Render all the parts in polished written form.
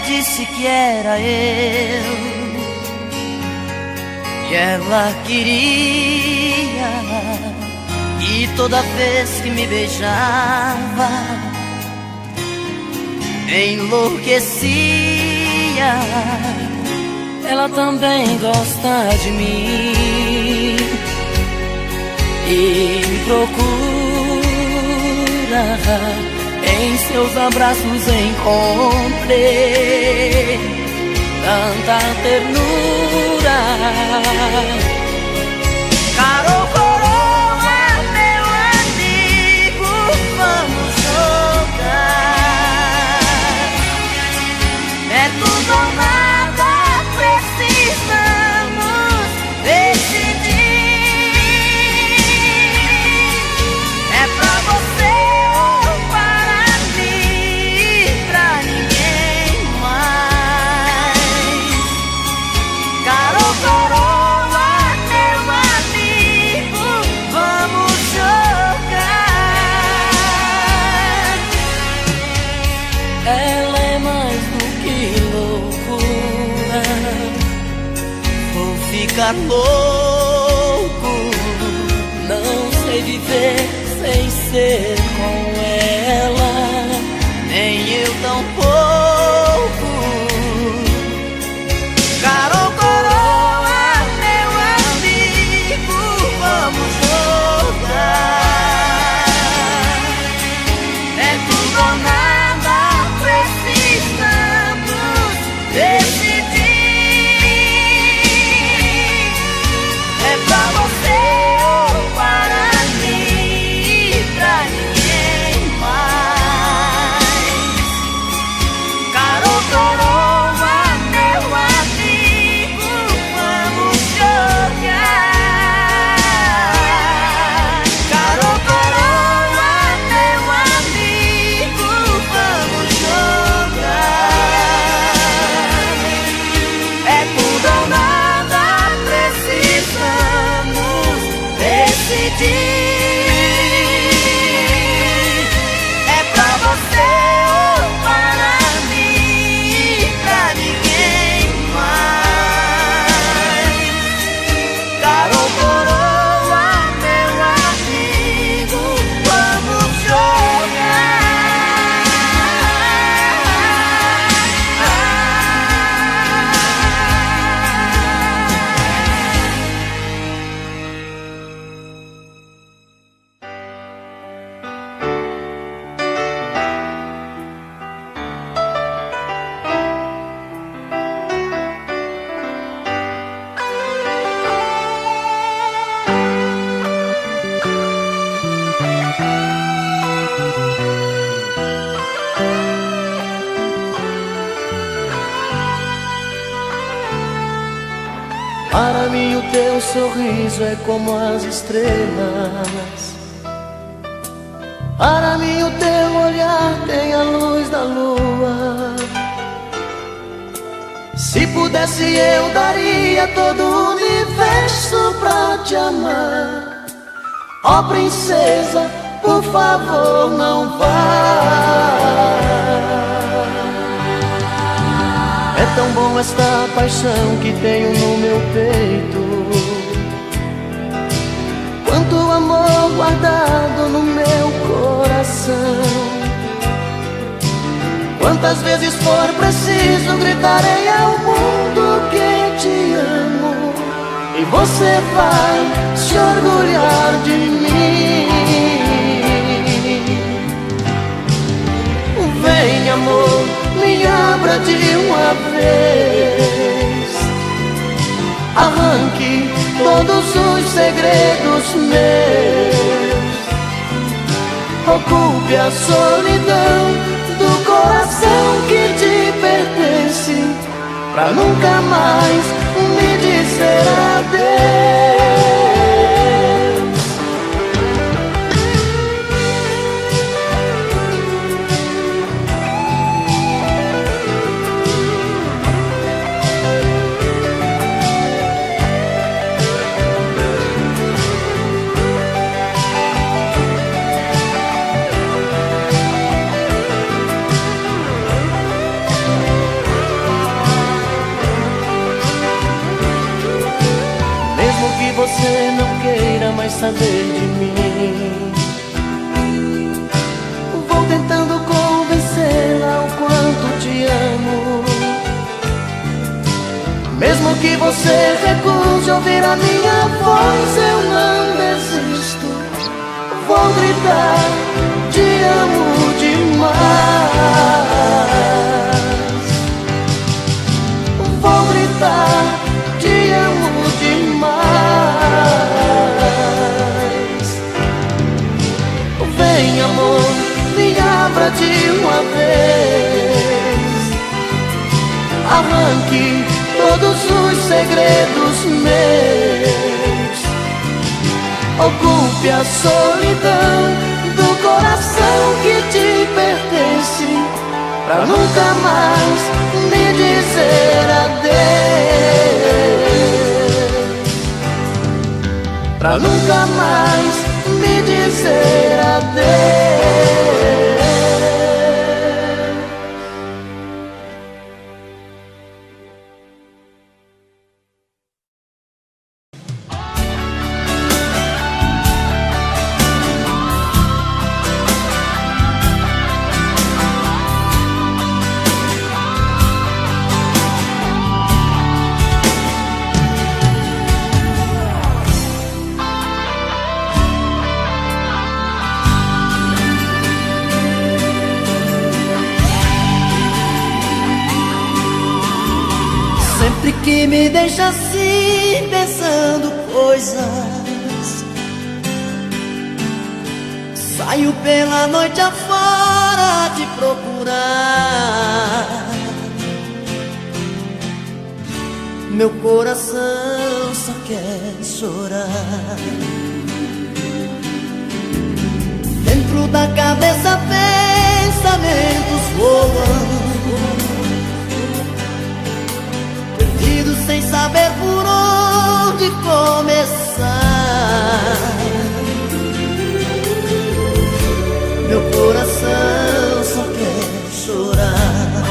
disse que era eu, e ela queria, e toda vez que me beijava enlouquecia. Ela também gosta de mim e me procura. Em seus abraços encontrei tanta ternura. Carol Coroa, meu amigo, vamos jogar. É tudo ou nada, precisamos decidir. É pra você ou para mim, pra ninguém mais. Carol Coroa, meu amigo, vamos jogar. Ela é mais do que loucura, vou ficar louco. Não sei viver sem ser com ela, nem eu tampouco. Carol Coroa, meu amigo, vamos jogar. É tudo ou nada, precisamos decidir. É pra você ou para mim, pra ninguém mais. Carol Coroa, meu amigo, vamos jogar. Carol Coroa, meu amigo, vamos jogar. É tudo ou nada, precisamos decidir. É pra você ou para mim, pra ninguém mais. Carol Coroa, meu amigo, vamos jogar. Para mim o teu sorriso é como as estrelas. Para mim o teu olhar tem a luz da lua. Se pudesse eu daria todo o universo pra te amar. Ó princesa, por favor não vá. É tão bom esta paixão que tenho no meu peito, quanto amor guardado no meu coração. Quantas vezes for preciso gritarei ao mundo que te amo, e você vai se orgulhar de mim. Vem amor, me abra de uma vez, arranque todos os segredos meus, ocupe a solidão do coração que te pertence, pra nunca mais me dizer adeus. saber de mim. Vou tentando convencê-la o quanto te amo. Mesmo que você recuse ouvir a minha voz, eu não desisto. Vou gritar, te amo demais. Vou gritar, te amo demais. Vem, amor, me abra de uma vez. Arranque todos os segredos meus. Ocupe a solidão do coração que te pertence, pra nunca mais me dizer adeus. Pra nunca mais me dizer adeus. Sempre que me deixa assim, pensando coisas, saio pela noite afora te procurar. Meu coração só quer chorar. Dentro da cabeça pensamentos voam, sem saber por onde começar. Meu coração só quer chorar.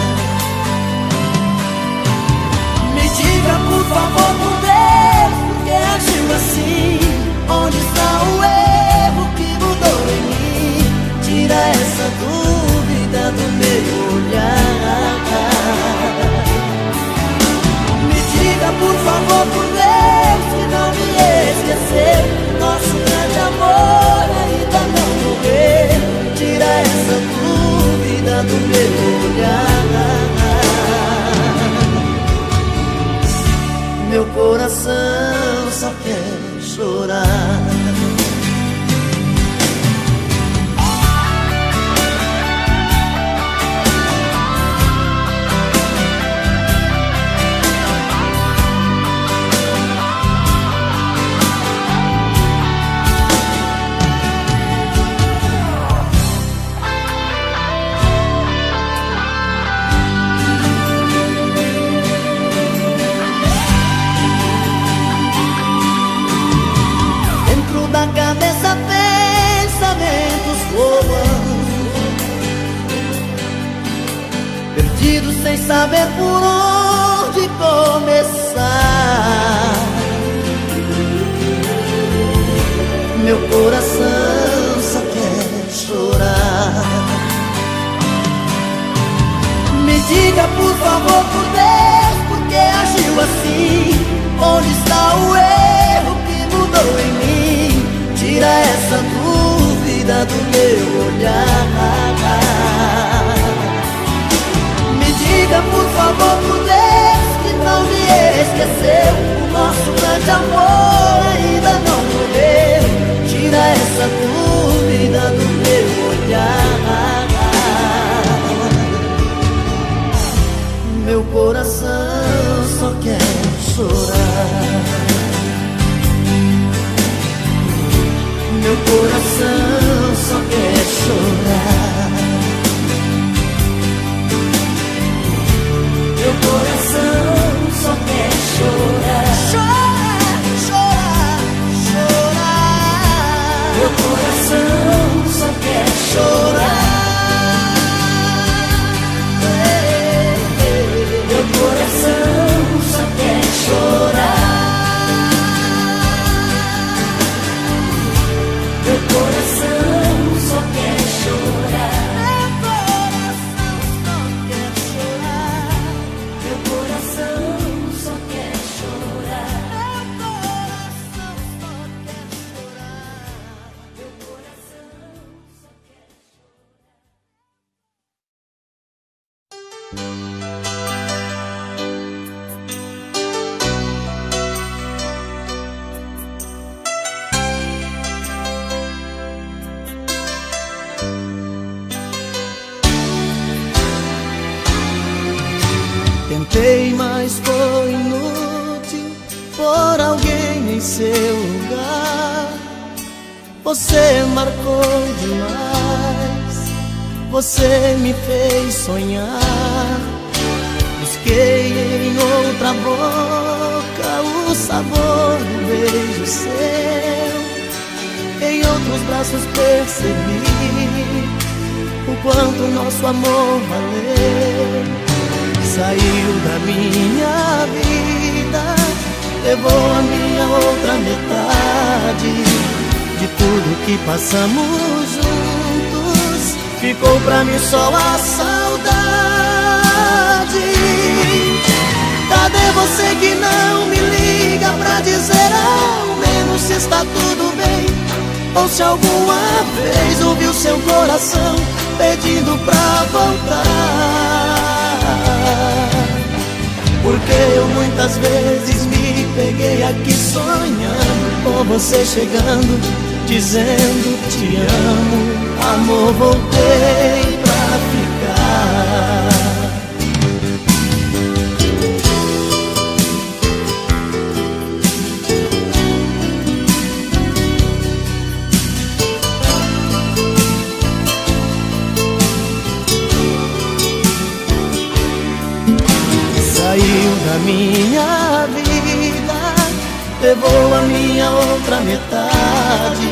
Me diga por favor, por Deus, por que agiu assim? Onde está o erro que mudou em mim? Tira essa dúvida do meu olhar. Diga por favor, por Deus, que não me esqueceu. Nosso grande amor ainda não morreu. Tira essa dúvida do meu olhar. Meu coração só quer chorar. Da cabeça pensamentos voam, perdidos sem saber por onde começar. Meu coração só quer chorar. Me diga por favor, por Deus, por que agiu assim? Onde está o erro que mudou em mim? Tira essa dúvida do meu olhar. Me diga por favor, por Deus, que não me esqueceu. O nosso grande amor ainda não morreu. Tira essa dúvida do meu olhar. Meu coração só quer chorar. Meu coração só quer chorar. Meu coração só quer chorar. Chorar, chorar, chorar. Meu coração só quer chorar. Meu coração só quer chorar. Tentei, mas foi inútil por alguém em seu lugar. Você marcou demais, você me fez sonhar. Busquei em outra boca o sabor do beijo seu. Em outros braços percebi o quanto nosso amor valeu. Saiu da minha vida, levou a minha outra metade. De tudo que passamos juntos, ficou pra mim só a saudade. Cadê você que não me liga pra dizer ao menos se está tudo bem? Ou se alguma vez ouviu seu coração pedindo pra voltar? Porque eu muitas vezes me peguei aqui sonhando com você chegando, dizendo te amo, amor, voltei pra ficar. Saiu da minha vida, levou a minha outra metade.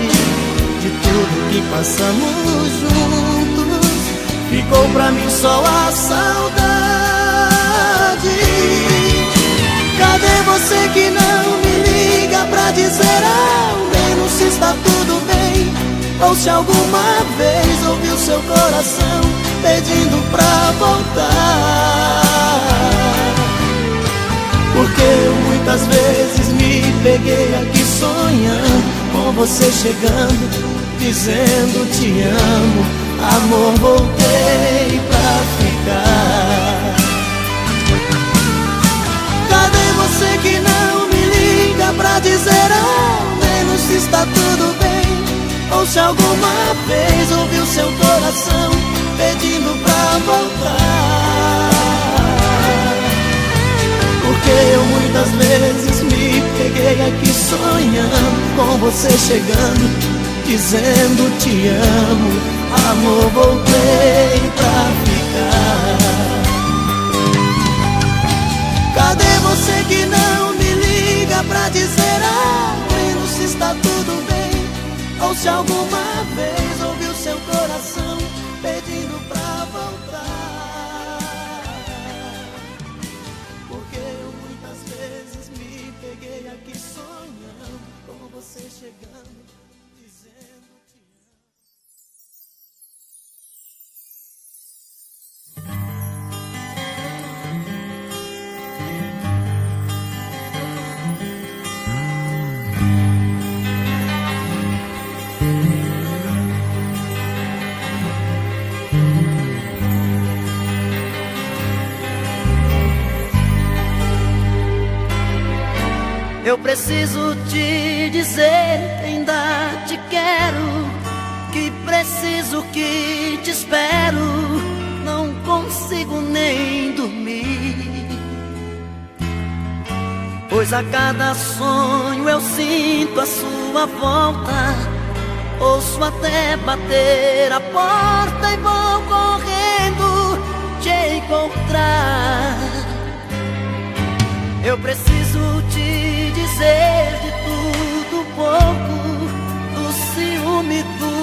De tudo que passamos juntos, ficou pra mim só a saudade. Cadê você que não me liga pra dizer ao menos se está tudo bem? Ou se alguma vez ouviu seu coração pedindo pra voltar? Porque eu muitas vezes me peguei aqui sonhando com você chegando, dizendo te amo, amor, voltei pra ficar. Cadê você que não me liga pra dizer ao menos se está tudo bem? Ou se alguma vez ouviu seu coração pedindo pra voltar? Porque eu muitas vezes me peguei aqui sonhando com você chegando, dizendo te amo, amor, voltei pra ficar. Cadê você que não me liga pra dizer ao menos se está tudo bem? Ou se alguma vez ouviu seu coração pedindo pra voltar? Peguei aqui sonhando com você chegando, dizendo te Eu preciso te dizer que ainda te quero, que preciso, que te espero, não consigo nem dormir. Pois a cada sonho eu sinto a sua volta, ouço até bater a porta e vou correndo te encontrar. Eu preciso te dizer de tudo pouco, do ciúme, do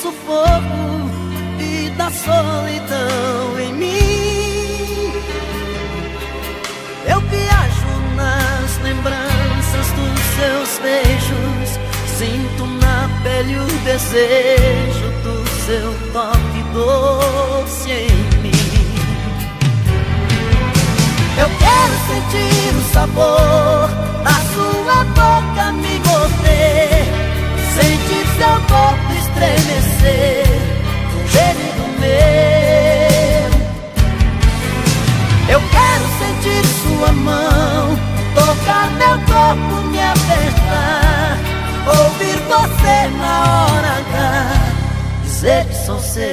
sufoco e da solidão em mim. Eu viajo nas lembranças dos seus beijos, sinto na pele o desejo do seu toque doce em mim. Eu quero sentir o sabor da sua boca me morder, sentir seu corpo estremecer, um gemido meu. dizer que sou seu.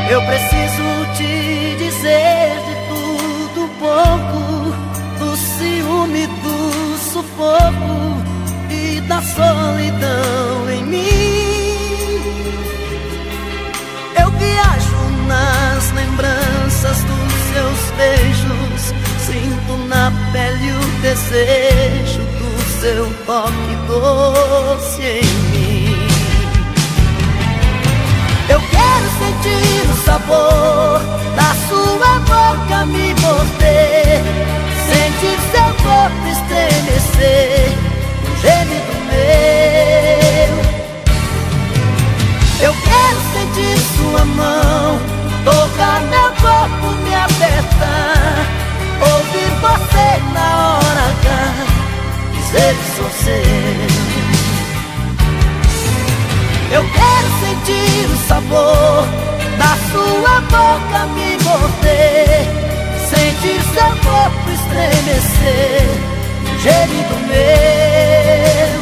Eu preciso te dizer de tudo um pouco, do ciúme, do sufoco e da solidão em mim. Eu viajo nas lembranças dos seus beijos, sinto na pele o desejo do seu toque doce em mim. Eu quero sentir o sabor da sua boca me morder, sentir seu corpo estremecer, um gemido meu. Eu quero sentir sua mão tocar meu corpo, me apertar, ouvir você na hora H dizer que sou seu. Eu quero sentir o sabor da sua boca me morder, sentir seu corpo estremecer, um gemido meu.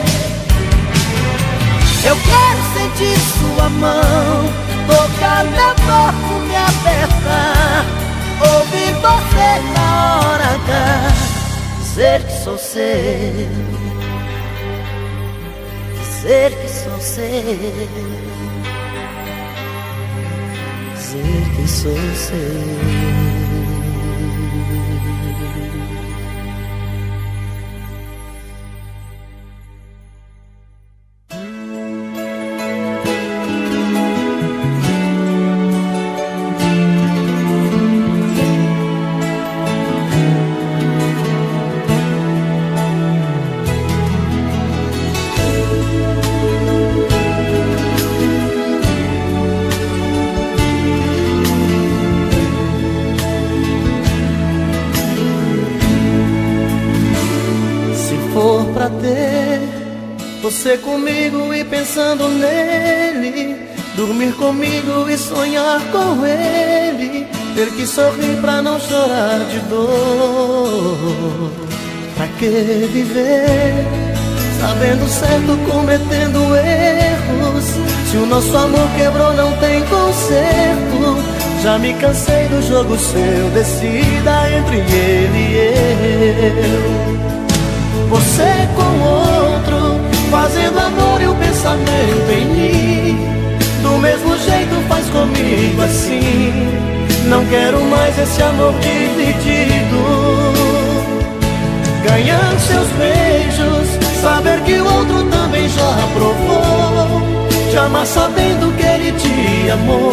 Eu quero sentir sua mão tocar meu corpo, me apertar, ouvir você na hora H dizer que sou seu. Dizer que sou seu, dizer que sou seu. Pra ter você comigo e pensando nele, dormir comigo e sonhar com ele, ter que sorrir pra não chorar de dor. Pra que viver sabendo certo, cometendo erros? Se o nosso amor quebrou não tem conserto. Já me cansei do jogo seu, decida entre ele e eu. Você com outro, fazendo amor e o pensamento em mim, do mesmo jeito faz comigo assim. Não quero mais esse amor dividido. Ganhar seus beijos, saber que o outro também já provou, te amar sabendo que ele te amou.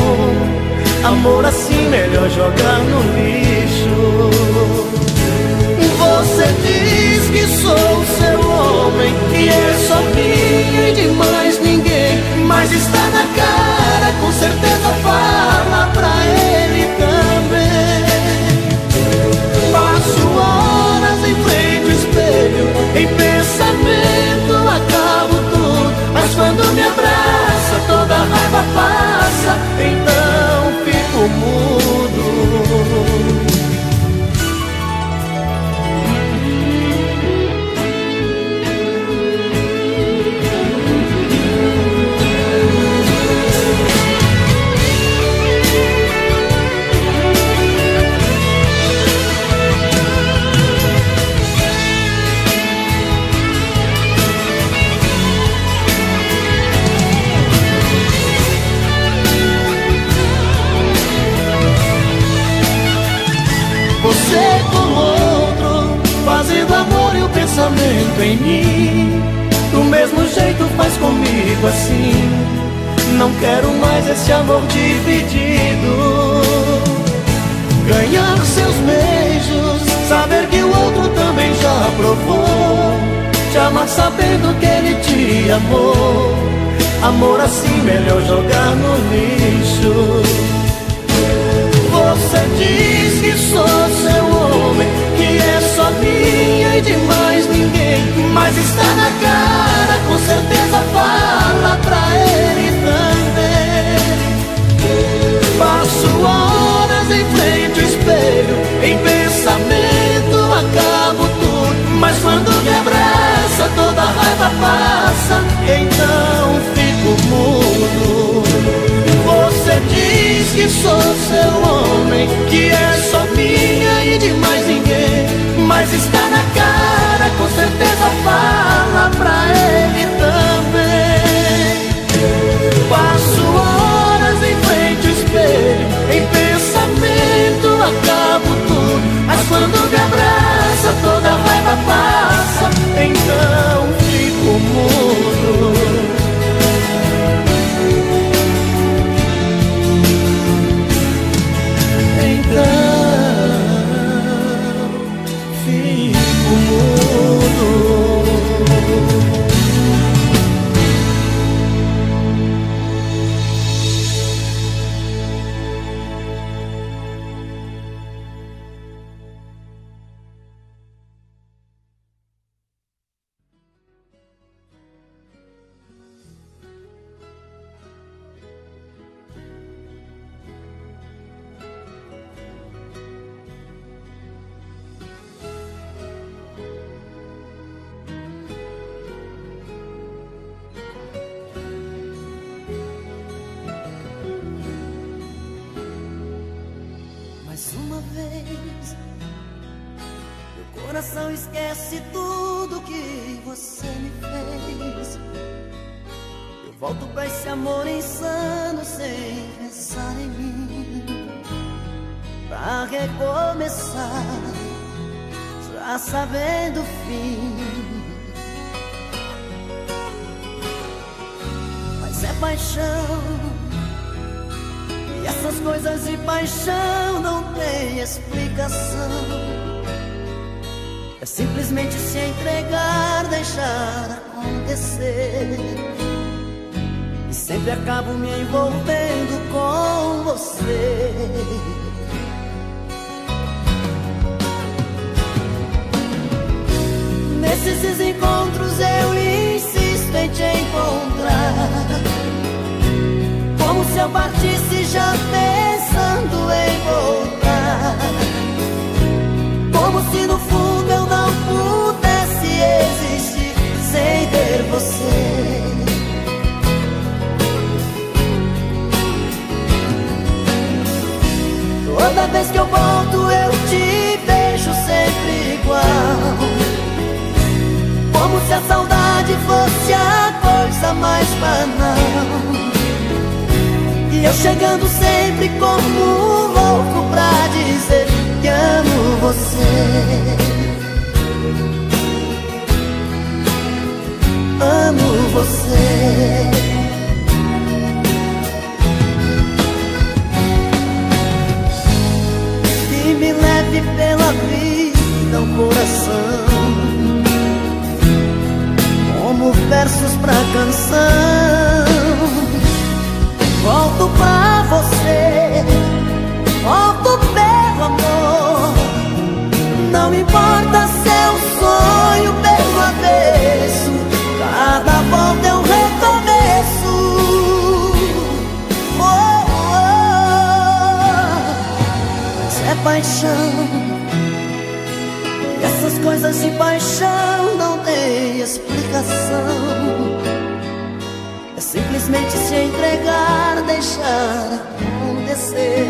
Amor assim melhor jogar no lixo. Você diz que sou seu homem, que é só minha e de mais ninguém, mas está na cara, com certeza fala pra ele também. Passo horas em frente ao espelho, em pensamento acabo tudo, mas quando me abraça toda a raiva passa, então fico mudo. Você com outro, fazendo amor e o pensamento em mim, do mesmo jeito faz comigo assim. Não quero mais esse amor dividido. Ganhar seus beijos, saber que o outro também já provou, te amar sabendo que ele te amor. Amor assim melhor jogar no lixo. Você diz que sou seu homem, que é só minha e de mais ninguém, mas está na cara, com certeza fala pra ele também. Passo horas em frente ao espelho, em pensamento acabo tudo, mas quando me abraça toda a raiva passa, então fico mudo. Você diz que sou seu homem, que é só minha e de mais ninguém, mas está na cara, com certeza fala pra ele também. Passo horas em frente ao espelho, em pensamento acabo tudo, mas quando me abraça toda a raiva passa, então fico mudo. Mais uma vez, meu coração esquece tudo que você me fez. Eu volto pra esse amor insano sem pensar em mim, pra recomeçar, já sabendo o fim. Mas é paixão, e essas coisas de paixão não tem explicação. É simplesmente se entregar, deixar acontecer, e sempre acabo me envolvendo com você. Nesses encontros eu insisto em te encontrar, como se eu partisse já pensando em voltar, como se no fundo eu não pudesse existir sem ter você. Toda vez que eu volto eu te vejo sempre igual, como se a saudade fosse a coisa mais banal, e eu chegando sempre como um louco pra dizer que amo você. Amo você. Que me leve pela vida o coração, como versos pra canção. Volto pra você, volto pelo amor, não importa seu sonho pelo avesso, cada volta é um recomeço. Oh, oh. Mas é paixão, e essas coisas de paixão não tem explicação. Simplesmente se entregar, deixar acontecer.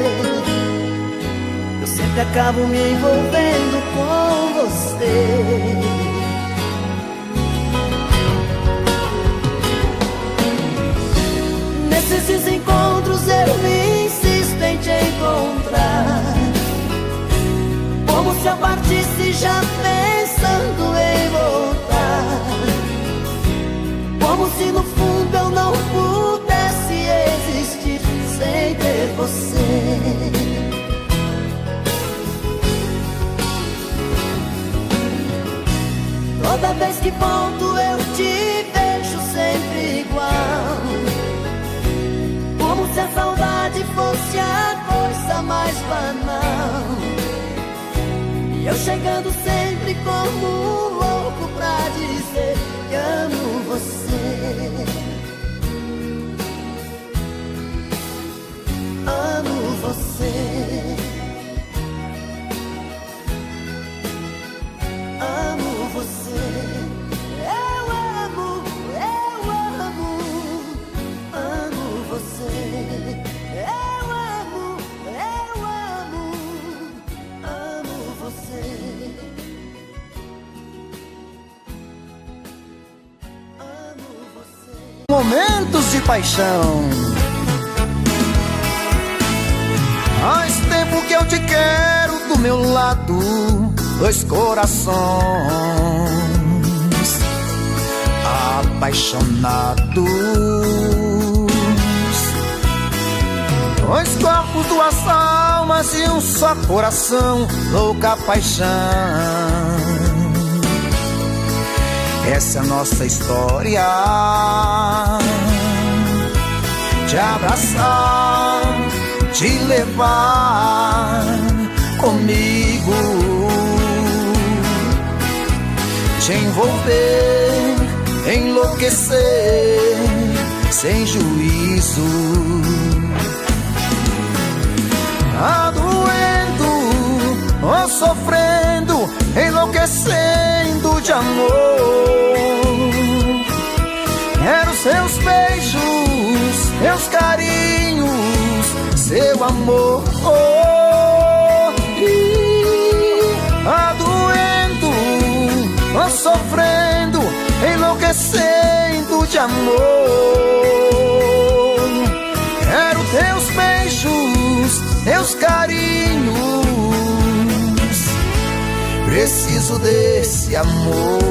Eu sempre acabo me envolvendo com você. Nesses encontros eu insisto em te encontrar, como se eu partisse já pensando em voltar, como se no fundo eu não pudesse existir sem ter você. Toda vez que volto eu te vejo sempre faz banal. E eu chegando sempre como um louco pra dizer que amo você. Amo você. Amo você. Eu amo você. Eu amo você. Amo você. Momentos de paixão. Faz tempo que eu te quero do meu lado, dois corações apaixonados, dois corpos, duas almas e um só coração, louca paixão. Essa é a nossa história, te abraçar, te levar comigo, te envolver, enlouquecer sem juízo. Tá doendo ou sofrendo, enlouquecendo de amor. Quero seus beijos, meus carinhos, seu amor. Tá doendo ou sofrendo, enlouquecendo de amor. Quero teus beijos, teus carinhos, preciso desse amor.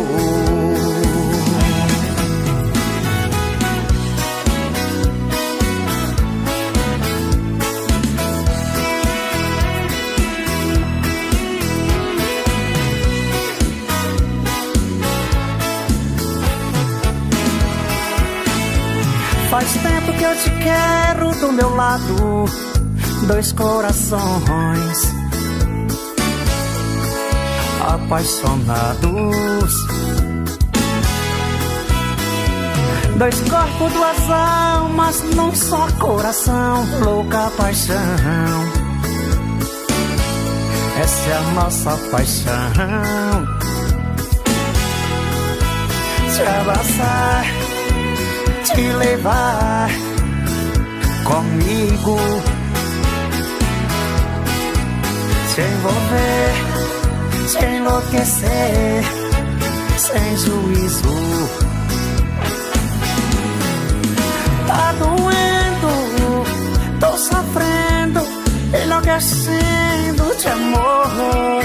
Faz tempo que eu te quero do meu lado, dois corações apaixonados, dois corpos, duas almas num só coração, louca paixão. Essa é a nossa paixão, te abraçar, te levar comigo, te envolver, te enlouquecer sem juízo. Tá doendo, tô sofrendo, enlouquecendo de amor.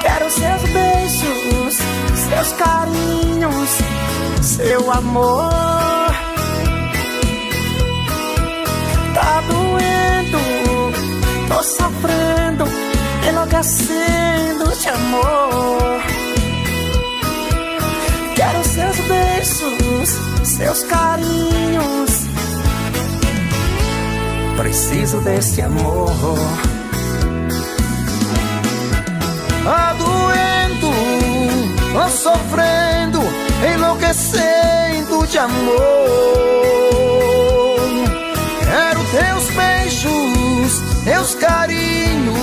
Quero seus beijos, seus carinhos, seu amor. Tá doendo, tô sofrendo, enlouquecendo de amor. Quero seus beijos, seus carinhos, preciso desse amor. Tá doendo, tô sofrendo, enlouquecendo de amor. Quero teus beijos, teus carinhos,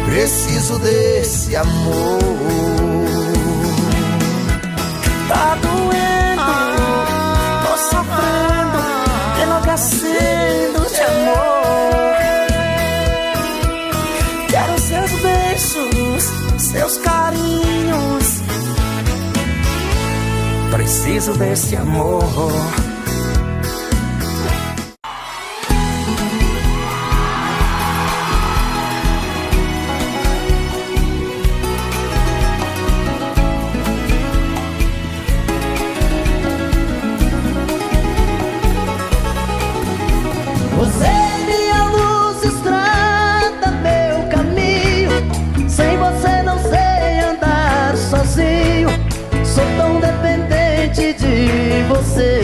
preciso desse amor. Tá doendo, tô sofrendo, enlouquecendo de amor. Quero seus beijos, seus carinhos, preciso desse amor. Você é minha luz, estrada, meu caminho. Sem você não sei andar sozinho. Sou tão dependente de você.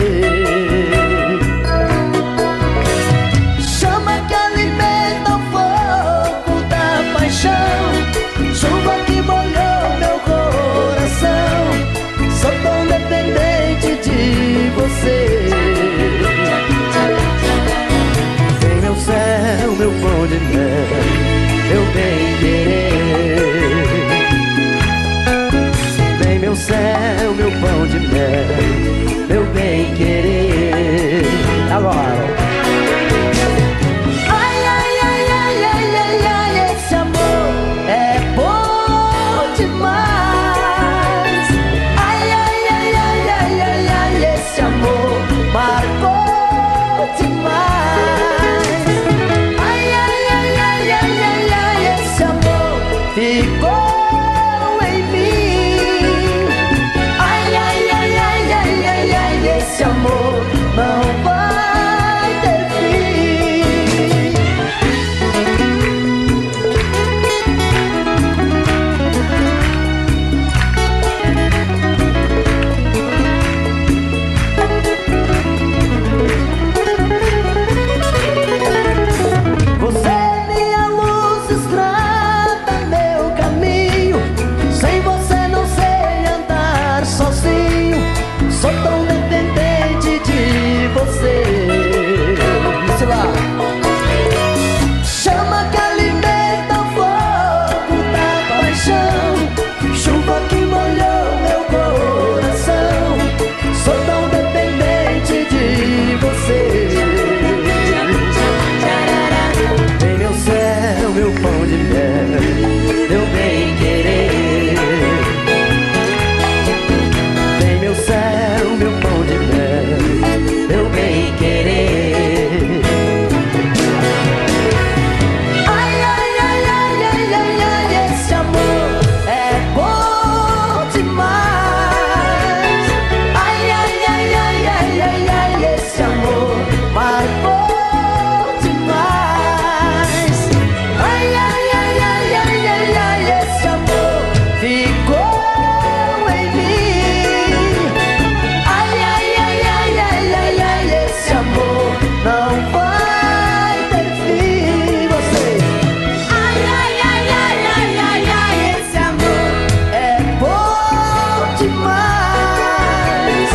demais.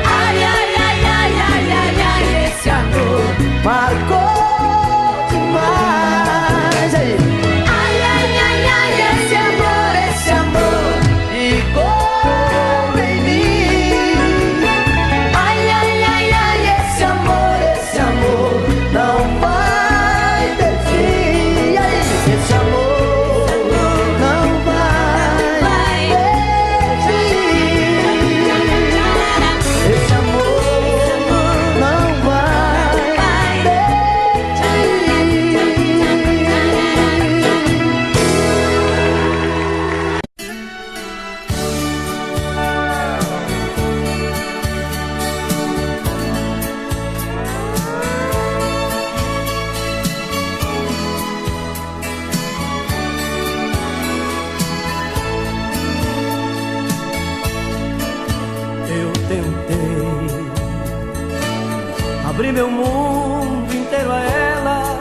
Ai, ai, ai, ai, ai, ai, ai, esse amor marcou demais. Ai, ai, ai, ai, esse amor ficou em mim. Ai, ai, ai, ai, esse amor não vai ter fim. Ai, esse amor não vai ter fim. Esse amor não vai ter Eu tentei abrir meu mundo inteiro a ela.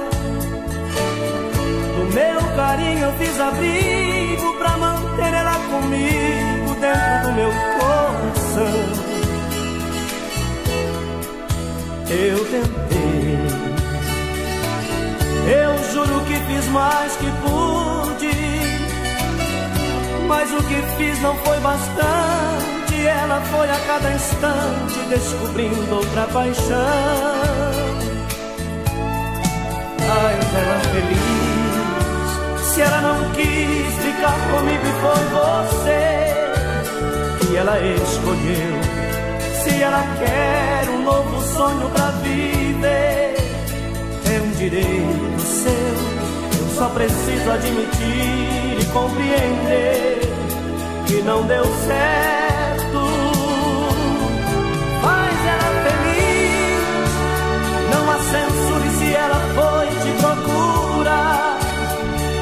Do meu carinho eu fiz abrigo pra manter ela comigo dentro do meu coração. Eu tentei, eu juro que fiz mais que pude, mas o que fiz não foi bastante. Ela foi a cada instante descobrindo outra paixão. Ai, ela feliz, se ela não quis ficar comigo e foi você que ela escolheu. Se ela quer um novo sonho pra viver, é um direito seu. Eu só preciso admitir e compreender que não deu certo. Faz ela feliz, não a censure se ela foi te procurar.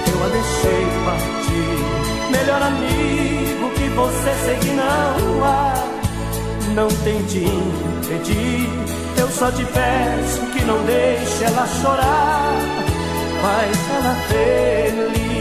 Eu a deixei partir, melhor amigo que você sei que não há. Não tente impedir, eu só te peço que não deixe ela chorar. Faz ela feliz.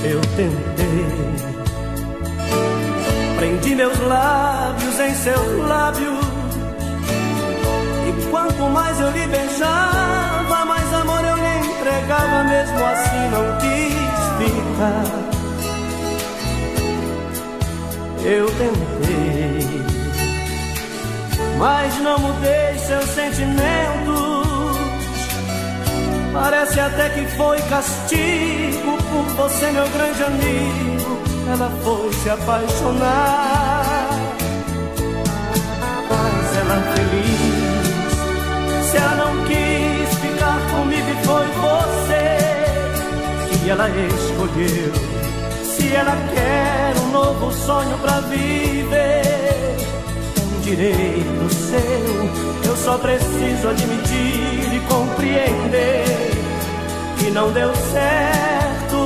Eu tentei, prendi meus lábios em seus lábios, e quanto mais eu lhe beijava, mais amor eu lhe entregava. Mesmo assim não quis ficar. Eu tentei, mas não mudei seus sentimentos. Parece até que foi castigo por você, meu grande amigo. Ela foi se apaixonar. Mas ela feliz, se ela não quis ficar comigo e foi você que ela escolheu. Se ela quer um novo sonho pra viver, é um direito seu. Eu só preciso admitir e compreender que não deu certo.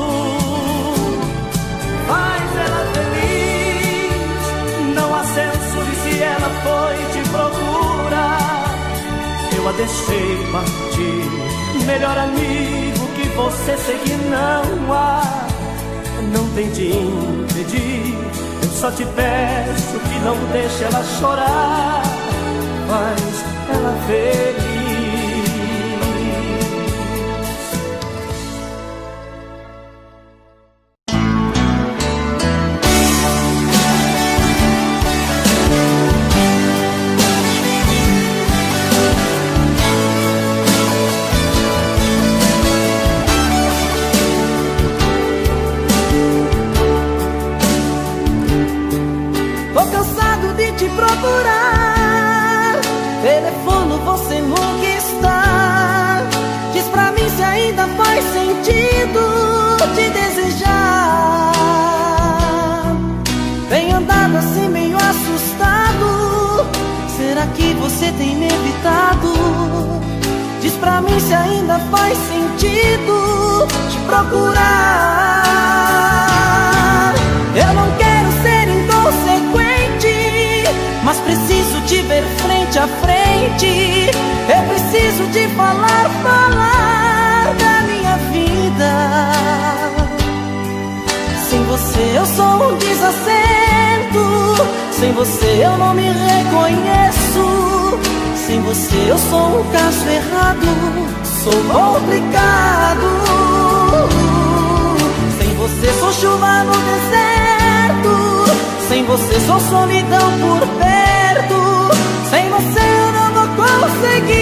Faz ela feliz, não a censure se ela foi te procurar. Eu a deixei partir, melhor amigo que você sei que não há. Não tente impedir, eu só te peço que não deixe ela chorar. Faz ela feliz. Tô cansado de te procurar, telefono você nunca está. Diz pra mim se ainda faz sentido te desejar. Vem andado assim meio assustado, será que você tem me evitado? Diz pra mim se ainda faz sentido te procurar. à frente. Eu preciso te falar da minha vida. Sem você eu sou um desacerto, sem você eu não me reconheço. Sem você eu sou um caso errado, sou complicado. Sem você sou chuva no deserto, sem você sou solidão por perto. Sem você eu não vou conseguir